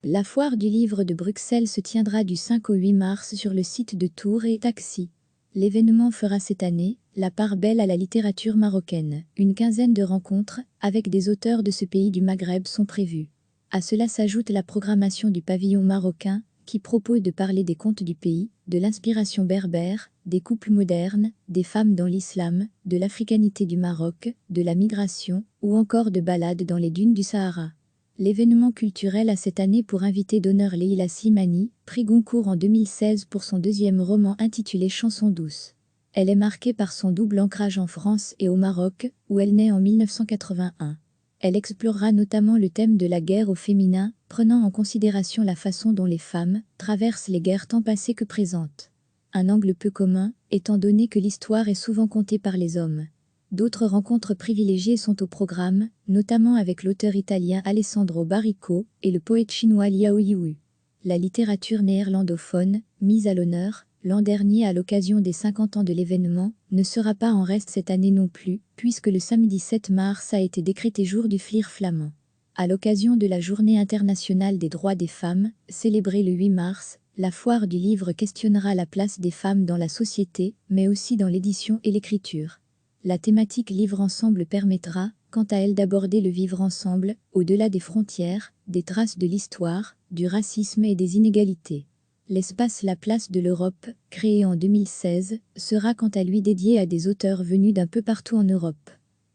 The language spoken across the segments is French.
La foire du livre de Bruxelles se tiendra du 5 au 8 mars sur le site de Tours et Taxi. L'événement fera cette année la part belle à la littérature marocaine. Une quinzaine de rencontres avec des auteurs de ce pays du Maghreb sont prévues. À cela s'ajoute la programmation du pavillon marocain qui propose de parler des contes du pays, de l'inspiration berbère, des couples modernes, des femmes dans l'islam, de l'africanité du Maroc, de la migration ou encore de balades dans les dunes du Sahara. L'événement culturel a cette année pour invité d'honneur Leila Slimani, prix Goncourt en 2016 pour son deuxième roman intitulé Chanson douce. Elle est marquée par son double ancrage en France et au Maroc, où elle naît en 1981. Elle explorera notamment le thème de la guerre au féminin, prenant en considération la façon dont les femmes traversent les guerres tant passées que présentes. Un angle peu commun, étant donné que l'histoire est souvent contée par les hommes. D'autres rencontres privilégiées sont au programme, notamment avec l'auteur italien Alessandro Baricco et le poète chinois Liao Yiwu. La littérature néerlandophone, mise à l'honneur l'an dernier à l'occasion des 50 ans de l'événement, ne sera pas en reste cette année non plus, puisque le samedi 7 mars a été décrété jour du Flir flamand. À l'occasion de la Journée internationale des droits des femmes, célébrée le 8 mars, la foire du livre questionnera la place des femmes dans la société, mais aussi dans l'édition et l'écriture. La thématique Livre ensemble permettra, quant à elle, d'aborder le vivre ensemble, au-delà des frontières, des traces de l'histoire, du racisme et des inégalités. L'espace La Place de l'Europe, créé en 2016, sera quant à lui dédié à des auteurs venus d'un peu partout en Europe.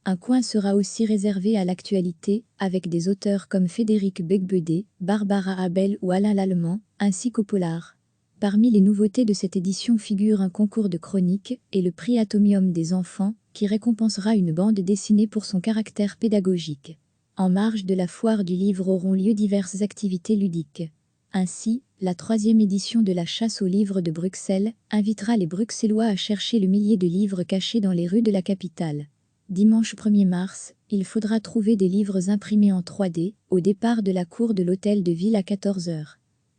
Un coin sera aussi réservé à l'actualité, avec des auteurs comme Frédéric Beigbeder, Barbara Abel ou Alain Lallemand, ainsi qu'au polar. Parmi les nouveautés de cette édition figure un concours de chroniques et le prix Atomium des enfants, qui récompensera une bande dessinée pour son caractère pédagogique. En marge de la foire du livre auront lieu diverses activités ludiques. Ainsi, la 3e édition de la chasse aux livres de Bruxelles invitera les Bruxellois à chercher le millier de livres cachés dans les rues de la capitale. Dimanche 1er mars, il faudra trouver des livres imprimés en 3D au départ de la cour de l'hôtel de ville à 14 h.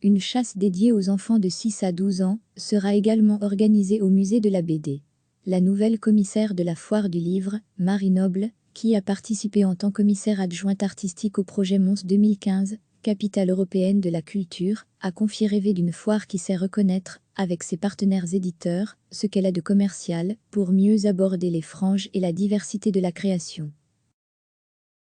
Une chasse dédiée aux enfants de 6 à 12 ans sera également organisée au musée de la BD. La nouvelle commissaire de la foire du livre, Marie Noble, qui a participé en tant que commissaire adjointe artistique au projet Mons 2015, capitale européenne de la culture, a confié rêver d'une foire qui sait reconnaître, avec ses partenaires éditeurs, ce qu'elle a de commercial, pour mieux aborder les franges et la diversité de la création.